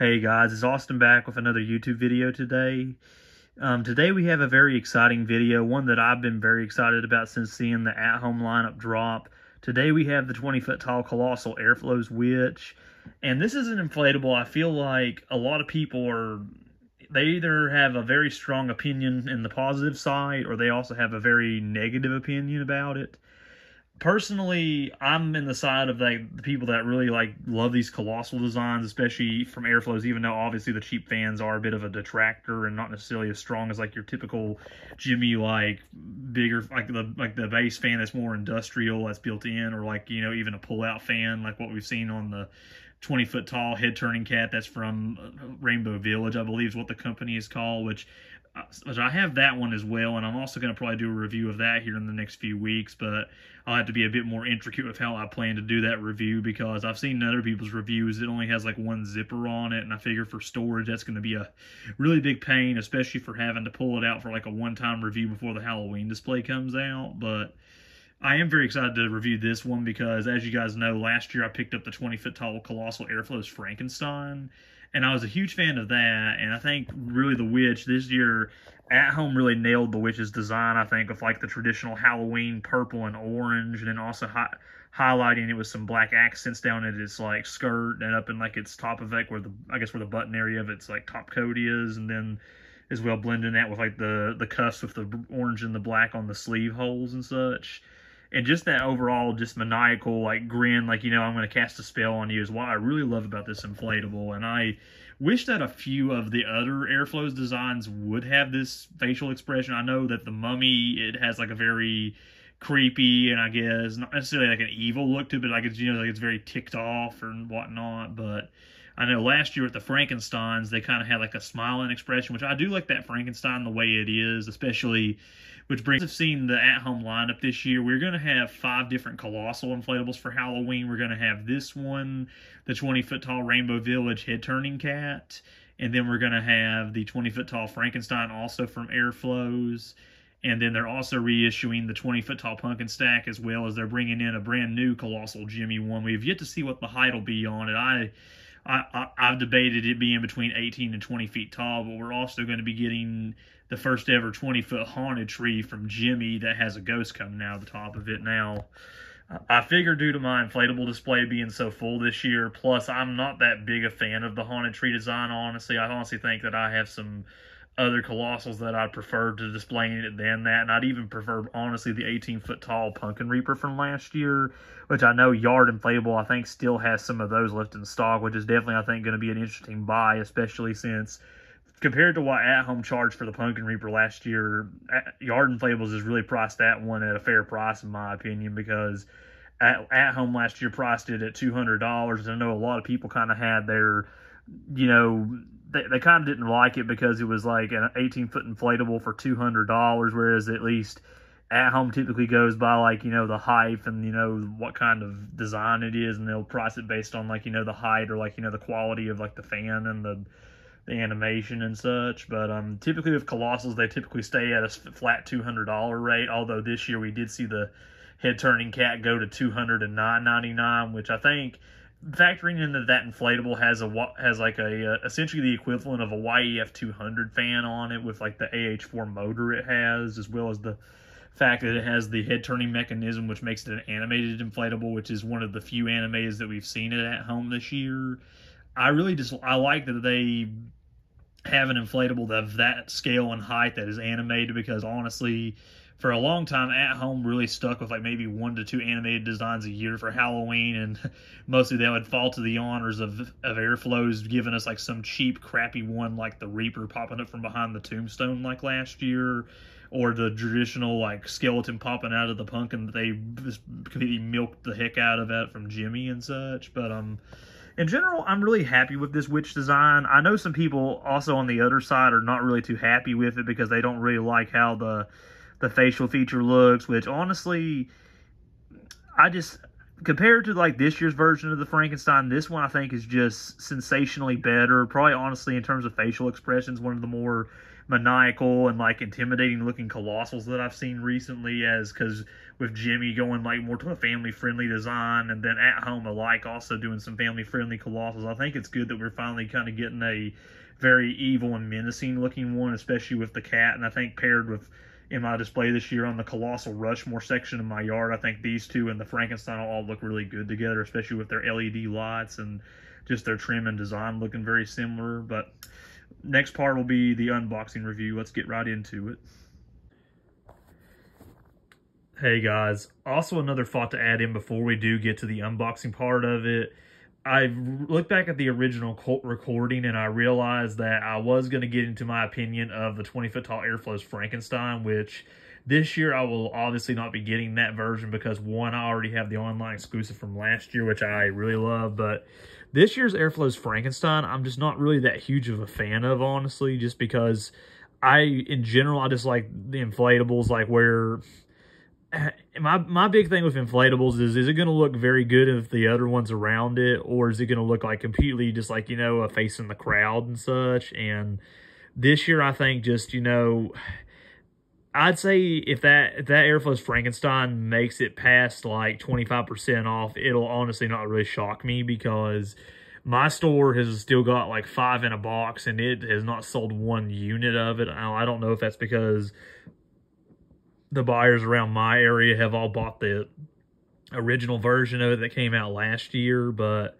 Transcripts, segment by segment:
Hey guys, it's Austin back with another YouTube video today. Today we have a very exciting video, one that I've been very excited about since seeing the at-home lineup drop. Today we have the 20-foot tall Colossal AirFlowz Witch, and this is an inflatable. I feel like a lot of people they either have a very strong opinion in the positive side, or they also have a very negative opinion about it. Personally, I'm in the side of the people that really love these colossal designs, especially from AirFlowz, even though obviously the cheap fans are a bit of a detractor and not necessarily as strong as your typical Jimmy bigger the base fan that's more industrial, that's built in, or even a pull-out fan like what we've seen on the 20-foot tall head turning cat that's from Rainbow Village, I believe is what the company is called, which I have that one as well, and I'm also going to probably do a review of that here in the next few weeks, but I'll have to be a bit more intricate with how I plan to do that review, because I've seen other people's reviews. It only has one zipper on it, and I figure for storage that's going to be a really big pain, especially for having to pull it out for a one-time review before the Halloween display comes out. But I am very excited to review this one because, as you guys know, last year I picked up the 20-foot tall Colossal AirFlowz Frankenstein, and I was a huge fan of that. And I think really the Witch this year at home really nailed the Witch's design, I think, with the traditional Halloween purple and orange, and then also highlighting it with some black accents down at its skirt and up in its top of where the button area of its top coat is, and then as well blending that with the cuffs with the orange and the black on the sleeve holes and such. And just that overall, just maniacal, grin, I'm going to cast a spell on you is what I really love about this inflatable. And I wish that a few of the other AirFlowz designs would have this facial expression. I know that the Mummy, it has a very creepy and I guess not necessarily an evil look to it, but it's very ticked off and whatnot. But I know last year with the Frankensteins, they kind of had a smiling expression, which I do like that Frankenstein the way it is, especially, which brings us seeing the at-home lineup this year. We're going to have 5 different Colossal inflatables for Halloween. We're going to have this one, the 20-foot tall Rainbow Village head-turning cat, and then we're going to have the 20-foot tall Frankenstein also from AirFlowz. And then they're also reissuing the 20-foot tall Pumpkin Stack, as well as they're bringing in a brand new Colossal Jimmy one. We've yet to see what the height will be on it. I've debated it being between 18 and 20 feet tall, but we're also going to be getting the first ever 20-foot haunted tree from Jimmy that has a ghost coming out of the top of it. Now, I figure due to my inflatable display being so full this year, plus I'm not that big a fan of the haunted tree design, honestly. I honestly think that I have some other Colossals that I'd prefer to displaying it than that, and I'd even prefer, honestly, the 18-foot tall Pumpkin Reaper from last year, which I know Yard Inflatable, I think, still has some of those left in stock, which is definitely, I think, going to be an interesting buy, especially since, compared to what At Home charged for the Pumpkin Reaper last year, Yard Inflatables has really priced that one at a fair price, in my opinion, because At Home last year priced it at $200, and I know a lot of people kind of had their, they kind of didn't like it because it was an 18-foot inflatable for $200, whereas at least At Home typically goes by the height and what kind of design it is, and they'll price it based on the height or the quality of the fan and the animation and such. But typically with Colossals, they typically stay at a flat $200 rate, although this year we did see the head turning cat go to $209.99, which I think, factoring in that inflatable has essentially the equivalent of a YEF 200 fan on it with the AH4 motor it has, as well as the fact that it has the head turning mechanism, which makes it an animated inflatable, which is one of the few animated that we've seen it at home this year. I like that they have an inflatable of that scale and height that is animated, because honestly, for a long time, At Home really stuck with maybe 1 to 2 animated designs a year for Halloween, and mostly that would fall to the honors of AirFlowz giving us some cheap, crappy one like the Reaper popping up from behind the tombstone last year, or the traditional skeleton popping out of the pumpkin that they just completely milked the heck out of it from Jimmy and such. But in general, I'm really happy with this Witch design. I know some people also on the other side are not really too happy with it because they don't really like how the facial feature looks, which honestly, compared to this year's version of the Frankenstein, this one I think is just sensationally better. Probably honestly, in terms of facial expressions, one of the more maniacal and intimidating looking Colossals that I've seen recently, because with Jimmy going like more to a family-friendly design, and then At Home alike also doing some family-friendly Colossals. I think it's good that we're finally kind of getting a very evil and menacing looking one, especially with the cat. And I think paired with, in my display this year on the Colossal Rushmore section of my yard, I think these two and the Frankenstein all look really good together, especially with their LED lights and just their trim and design looking very similar. But next part will be the unboxing review. Let's get right into it. Hey guys, also another thought to add in before we do get to the unboxing part of it. I looked back at the original recording and I realized that I was going to get into my opinion of the 20-foot tall AirFlowz Frankenstein, which this year I will obviously not be getting that version because one, I already have the online exclusive from last year, which I really love, but this year's AirFlowz Frankenstein, I'm just not really that huge of a fan of, honestly, just because in general, I just like the inflatables, like where... My big thing with inflatables is it going to look very good if the other one's around it, or is it going to look like completely just like, you know, a face in the crowd and such? And this year, I think just, you know, I'd say if that AirFlowz Frankenstein makes it past like 25% off, it'll honestly not really shock me because my store has still got like 5 in a box and it has not sold 1 unit of it. I don't know if that's because the buyers around my area have all bought the original version of it that came out last year, but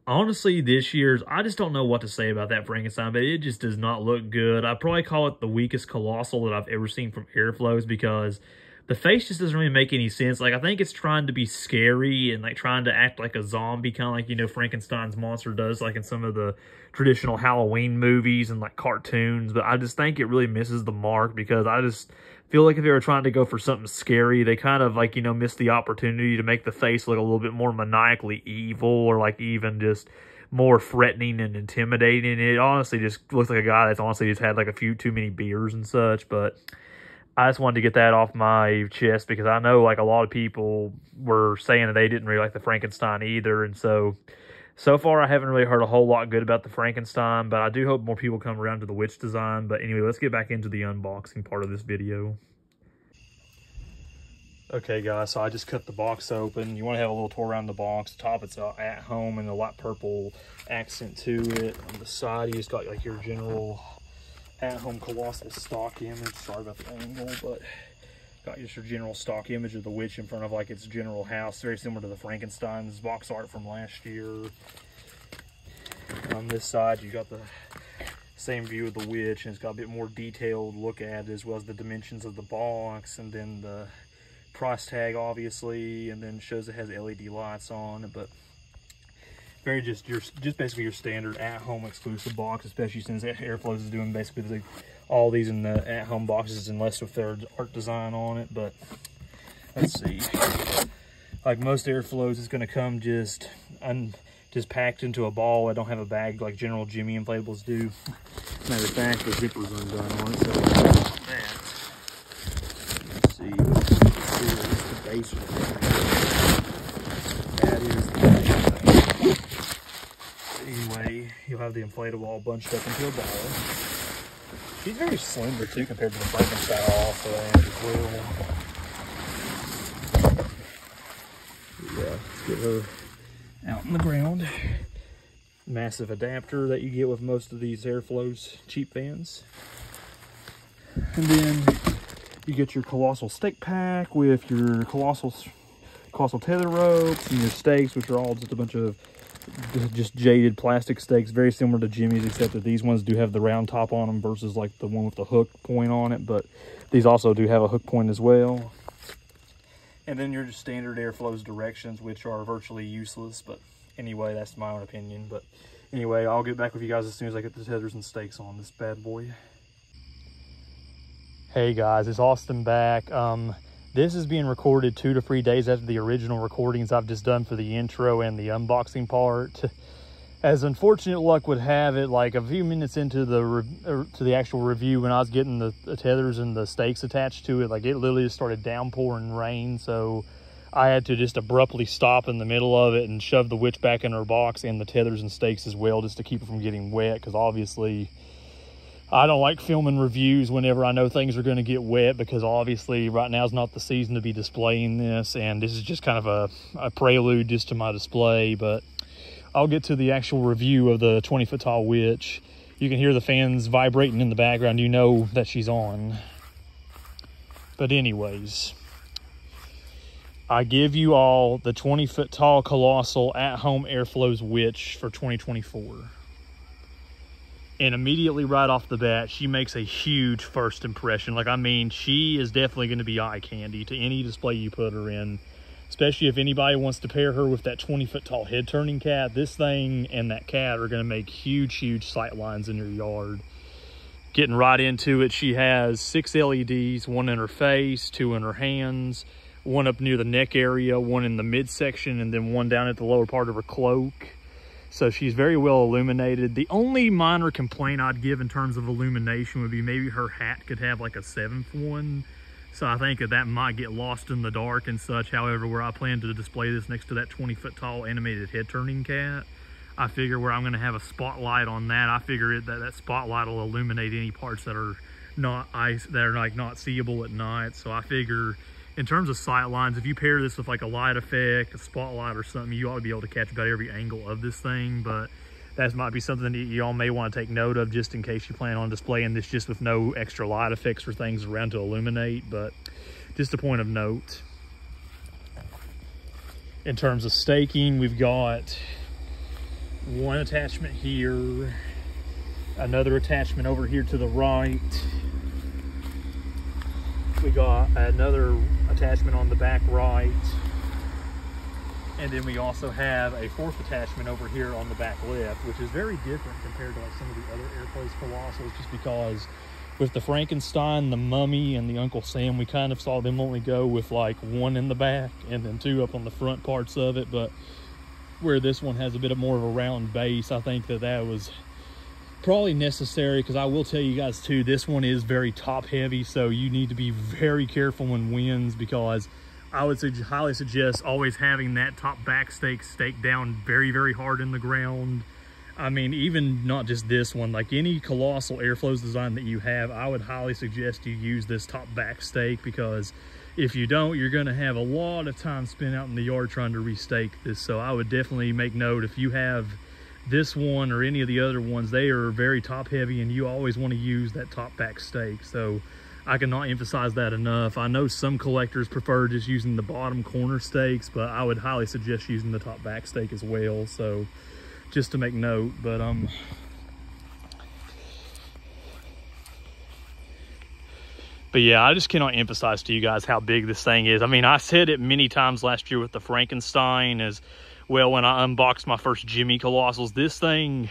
honestly, this year's, I just don't know what to say about that Frankenstein, but it just does not look good. I'd probably call it the weakest Colossal that I've ever seen from AirFlowz because the face just doesn't really make any sense. Like, I think it's trying to be scary and like trying to act like a zombie, kind of like, you know, Frankenstein's monster does like in some of the traditional Halloween movies and like cartoons, but I just think it really misses the mark because I just feel like if they were trying to go for something scary, they kind of like, you know, missed the opportunity to make the face look a little bit more maniacally evil or like even just more threatening and intimidating. It honestly just looks like a guy that's honestly just had like a few too many beers and such, but I just wanted to get that off my chest because I know like a lot of people were saying that they didn't really like the Frankenstein either, and so far I haven't really heard a whole lot good about the Frankenstein, but I do hope more people come around to the witch design. But anyway, let's get back into the unboxing part of this video. Okay guys, so I just cut the box open. You want to have a little tour around the box. The top, it's At Home and a light purple accent to it. On the side, you just got like your general At Home Colossal stock image. Sorry about the angle, but got just your general stock image of the witch in front of like its general house, very similar to the Frankenstein's box art from last year. On this side, you got the same view of the witch, and it's got a bit more detailed look at it, as well as the dimensions of the box, and then the price tag, obviously, and then shows it has LED lights on it, but very just basically your standard At Home exclusive box, especially since AirFlowz is doing basically all these in the At Home boxes, unless with their art design on it. But let's see, like most AirFlowz, it's going to come just packed into a ball. I don't have a bag like general Jimmy inflatables do. Matter of fact, the zipper's undone on it, so that. Let's see, here's the base. That is the base. Anyway, you'll have the inflatable all bunched up into a ball. She's very slender too compared to the Frankenstein also as well. Yeah, let's get her out on the ground. Massive adapter that you get with most of these AirFlowz cheap fans. And then you get your Colossal stake pack with your Colossal tether ropes and your stakes, which are all just a bunch of just jaded plastic stakes, very similar to Jimmy's, except that these ones do have the round top on them versus like the one with the hook point on it, but these also do have a hook point as well. And then your just standard AirFlowz directions, which are virtually useless, but anyway, that's my own opinion. But anyway, I'll get back with you guys as soon as I get the tethers and stakes on this bad boy. Hey guys, it's Austin back. This is being recorded 2 to 3 days after the original recordings I've just done for the intro and the unboxing part. As unfortunate luck would have it, like a few minutes into the actual review, when I was getting the tethers and the stakes attached to it, like it literally just started downpouring rain, so I had to just abruptly stop in the middle of it and shove the witch back in her box and the tethers and stakes as well, just to keep it from getting wet, because obviously I don't like filming reviews whenever I know things are going to get wet, because obviously right now is not the season to be displaying this, and this is just kind of a prelude just to my display. But I'll get to the actual review of the 20-foot tall witch. You can hear the fans vibrating in the background. You know that she's on. But anyways, I give you all the 20-foot tall Colossal at-home AirFlowz witch for 2024. And immediately right off the bat, she makes a huge first impression. Like, I mean, she is definitely going to be eye candy to any display you put her in. Especially if anybody wants to pair her with that 20-foot tall head-turning cat. This thing and that cat are going to make huge, huge sight lines in your yard. Getting right into it, she has 6 LEDs, 1 in her face, 2 in her hands, 1 up near the neck area, 1 in the midsection, and then 1 down at the lower part of her cloak. So she's very well illuminated. The only minor complaint I'd give in terms of illumination would be maybe her hat could have like a 7th one. So I think that might get lost in the dark and such. However, where I plan to display this next to that 20-foot tall animated head turning cat, I figure where I'm going to have a spotlight on that, I figure that spotlight will illuminate any parts that are not not seeable at night. So I figure, in terms of sight lines, if you pair this with like a light effect, a spotlight or something, you ought to be able to catch about every angle of this thing. But that might be something that y'all may want to take note of, just in case you plan on displaying this just with no extra light effects or things around to illuminate. But just a point of note. In terms of staking, we've got 1 attachment here, another attachment over here to the right. We got another attachment on the back right, and then we also have a 4th attachment over here on the back left, which is very different compared to like some of the other AirFlowz Colossals, just because with the Frankenstein, the Mummy, and the Uncle Sam, we kind of saw them only go with like 1 in the back and then 2 up on the front parts of it. But where this one has a bit more of a round base, I think that was probably necessary, because I will tell you guys too, this one is very top heavy, so you need to be very careful when winds, because I would highly suggest always having that top back stake staked down very, very hard in the ground. I mean, even not just this one, like any Colossal AirFlowz design that you have, I would highly suggest you use this top back stake, because if you don't, you're going to have a lot of time spent out in the yard trying to restake this. So I would definitely make note, if you have this one or any of the other ones, they are very top heavy, and you always want to use that top back stake. So I cannot emphasize that enough. I know some collectors prefer just using the bottom corner stakes, but I would highly suggest using the top back stake as well. So just to make note. But yeah, I just cannot emphasize to you guys how big this thing is. I mean, I said it many times last year with the Frankenstein as well when I unboxed my first Jimmy Colossals. This thing,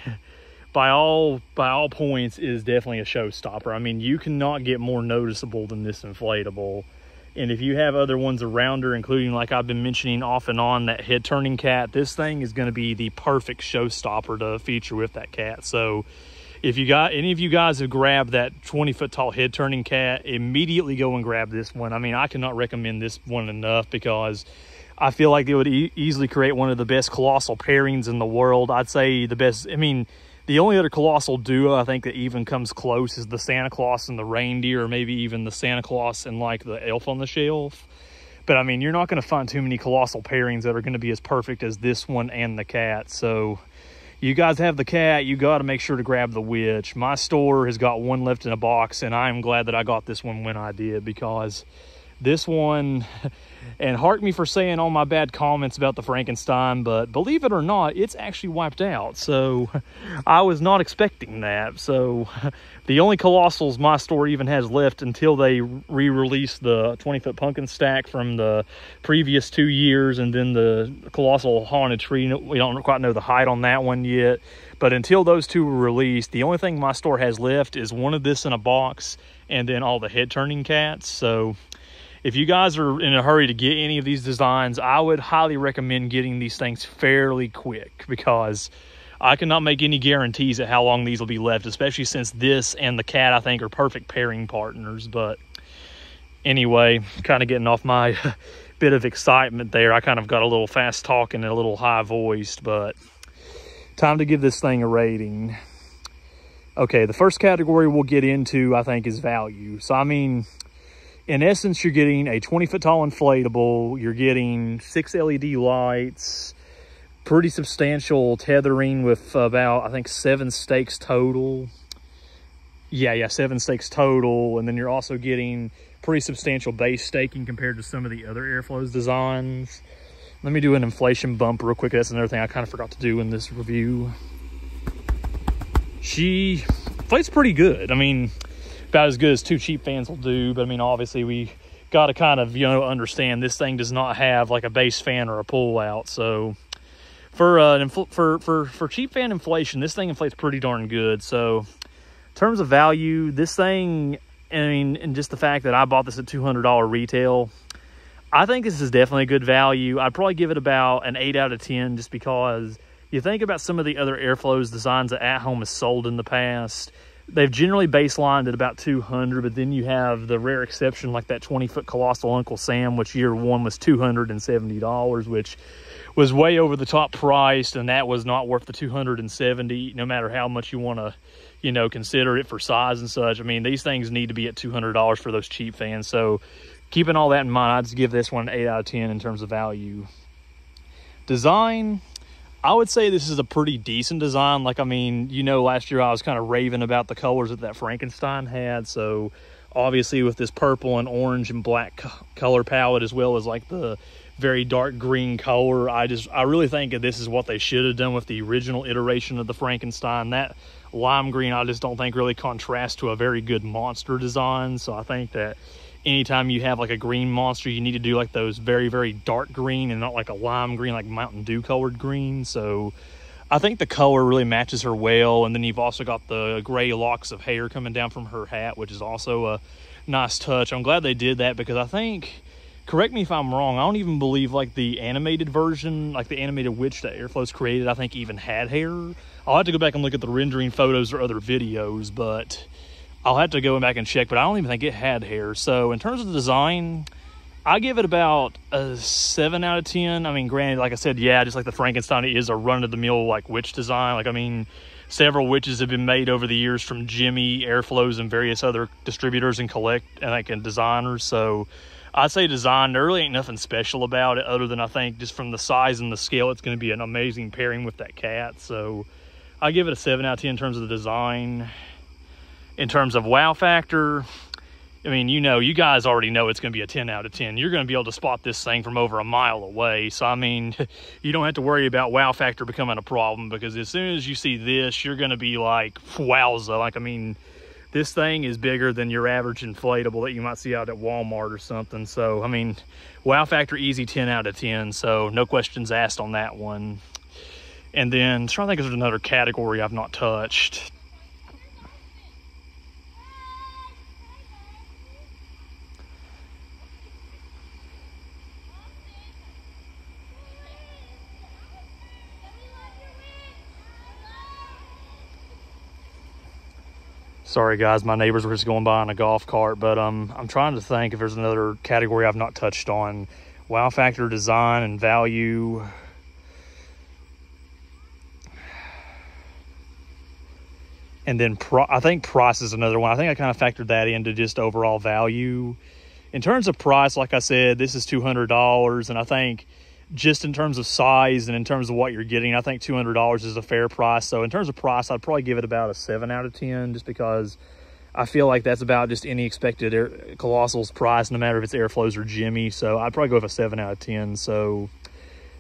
by all points, is definitely a showstopper. I mean, you cannot get more noticeable than this inflatable. And if you have other ones around her, including, like I've been mentioning off and on, that head turning cat, this thing is going to be the perfect showstopper to feature with that cat. So if you got any of you guys have grabbed that 20-foot tall head turning cat, immediately go and grab this one. I mean, I cannot recommend this one enough, because I feel like it would easily create one of the best Colossal pairings in the world. I'd say the best. I mean, the only other Colossal duo I think that even comes close is the Santa Claus and the reindeer, or maybe even the Santa Claus and like the elf on the shelf. But I mean, you're not going to find too many Colossal pairings that are going to be as perfect as this one and the cat. So you guys have the cat, you got to make sure to grab the witch. My store has got one left in a box, and I'm glad that I got this one when I did, because this one, and hark me for saying all my bad comments about the Frankenstein, but believe it or not, it's actually wiped out. So I was not expecting that. So the only Colossals my store even has left until they re-release the 20-foot pumpkin stack from the previous 2 years, and then the Colossal haunted tree. We don't quite know the height on that one yet, but until those 2 were released, the only thing my store has left is one of this in a box, and then all the head turning cats. So if you guys are in a hurry to get any of these designs, I would highly recommend getting these things fairly quick, because I cannot make any guarantees at how long these will be left, especially since this and the cat, I think, are perfect pairing partners. But anyway, kind of getting off my bit of excitement there. I kind of got a little fast talking and a little high voiced, but time to give this thing a rating. Okay, the first category we'll get into, I think, is value. So, I mean, in essence, you're getting a 20-foot tall inflatable. You're getting 6 LED lights, pretty substantial tethering with about, I think, 7 stakes total. Yeah, 7 stakes total. And then you're also getting pretty substantial base staking compared to some of the other AirFlowz designs. Let me do an inflation bump real quick. That's another thing I kind of forgot to do in this review. She plays pretty good. I mean, about as good as 2 cheap fans will do. But I mean, obviously we got to kind of, understand this thing does not have like a base fan or a pull out. So for cheap fan inflation, this thing inflates pretty darn good. So in terms of value, this thing, I mean, and just the fact that I bought this at $200 retail, I think this is definitely a good value. I'd probably give it about an 8 out of 10 just because you think about some of the other AirFlowz designs that At Home has sold in the past. They've generally baselined at about 200, but then you have the rare exception like that 20-foot Colossal Uncle Sam, which year one was $270, which was way over the top priced, and that was not worth the $270, no matter how much you want to, consider it for size and such. I mean, these things need to be at $200 for those cheap fans. So keeping all that in mind, I'd just give this one an 8 out of 10 in terms of value. Design, I would say this is a pretty decent design. Like, I mean, last year I was kind of raving about the colors that Frankenstein had. So obviously with this purple and orange and black color palette, as well as like the very dark green color, I really think that this is what they should have done with the original iteration of the Frankenstein. That lime green, I just don't think really contrasts to a very good monster design. So I think that anytime you have like a green monster, you need to do like those very, very dark green and not like a lime green, like Mountain Dew colored green. So I think the color really matches her well. And then you've also got the gray locks of hair coming down from her hat, which is also a nice touch. I'm glad they did that because I think, correct me if I'm wrong, I don't even believe like the animated version, like the animated witch that AirFlowz created, I think even had hair. I'll have to go back and look at the rendering photos or other videos, but I'll have to go back and check, but I don't even think it had hair. So in terms of the design, I give it about a 7 out of 10. I mean, granted, like I said, yeah, just like the Frankenstein, it is a run-of-the-mill like witch design. Like, I mean, several witches have been made over the years from Jimmy, AirFlowz, and various other distributors and designers. So I'd say design, there really ain't nothing special about it other than I think just from the size and the scale, it's going to be an amazing pairing with that cat. So I give it a 7 out of 10 in terms of the design. In terms of wow factor, I mean, you guys already know it's going to be a 10 out of 10. You're going to be able to spot this thing from over a mile away. So, I mean, you don't have to worry about wow factor becoming a problem because as soon as you see this, you're going to be like, wowza. Like, I mean, this thing is bigger than your average inflatable that you might see out at Walmart or something. So, I mean, wow factor easy 10 out of 10. So, no questions asked on that one. And then, I'm trying to think if there's another category I've not touched. Sorry guys, my neighbors were just going by on a golf cart, but I'm trying to think if there's another category I've not touched on. Wow factor, design, and value. And then I think price is another one. I think I kind of factored that into just overall value. In terms of price, like I said, this is $200, and I think just in terms of size and in terms of what you're getting, I think $200 is a fair price. So in terms of price, I'd probably give it about a 7 out of 10 just because I feel like that's about just any expected Colossal's price, no matter if it's AirFlowz or Jimmy. So I'd probably go with a 7 out of 10. So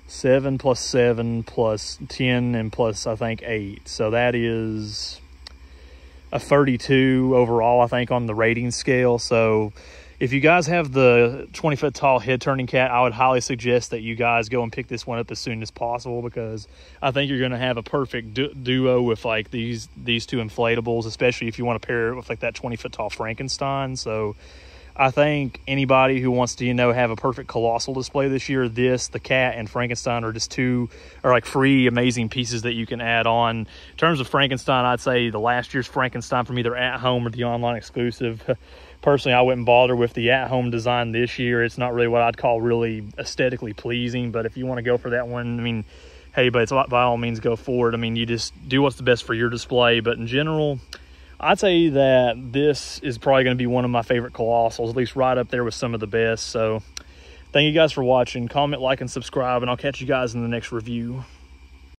7 plus 7 plus 10 and plus, I think, 8. So that is a 32 overall, I think, on the rating scale. So if you guys have the 20-foot tall head turning cat, I would highly suggest that you guys go and pick this one up as soon as possible because I think you're going to have a perfect duo with like these two inflatables, especially if you want to pair it with like that 20-foot tall Frankenstein. So I think anybody who wants to, have a perfect Colossal display this year, the cat and Frankenstein are just like free, amazing pieces that you can add on. In terms of Frankenstein, I'd say the last year's Frankenstein from either At Home or the online exclusive. Personally, I wouldn't bother with the at-home design this year. It's not really what I'd call really aesthetically pleasing, but if you want to go for that one, I mean, hey, but it's by all means go forward. I mean, you just do what's the best for your display, but in general, I'd say that this is probably going to be one of my favorite Colossals, at least right up there with some of the best. So thank you guys for watching. Comment, like, and subscribe, and I'll catch you guys in the next review.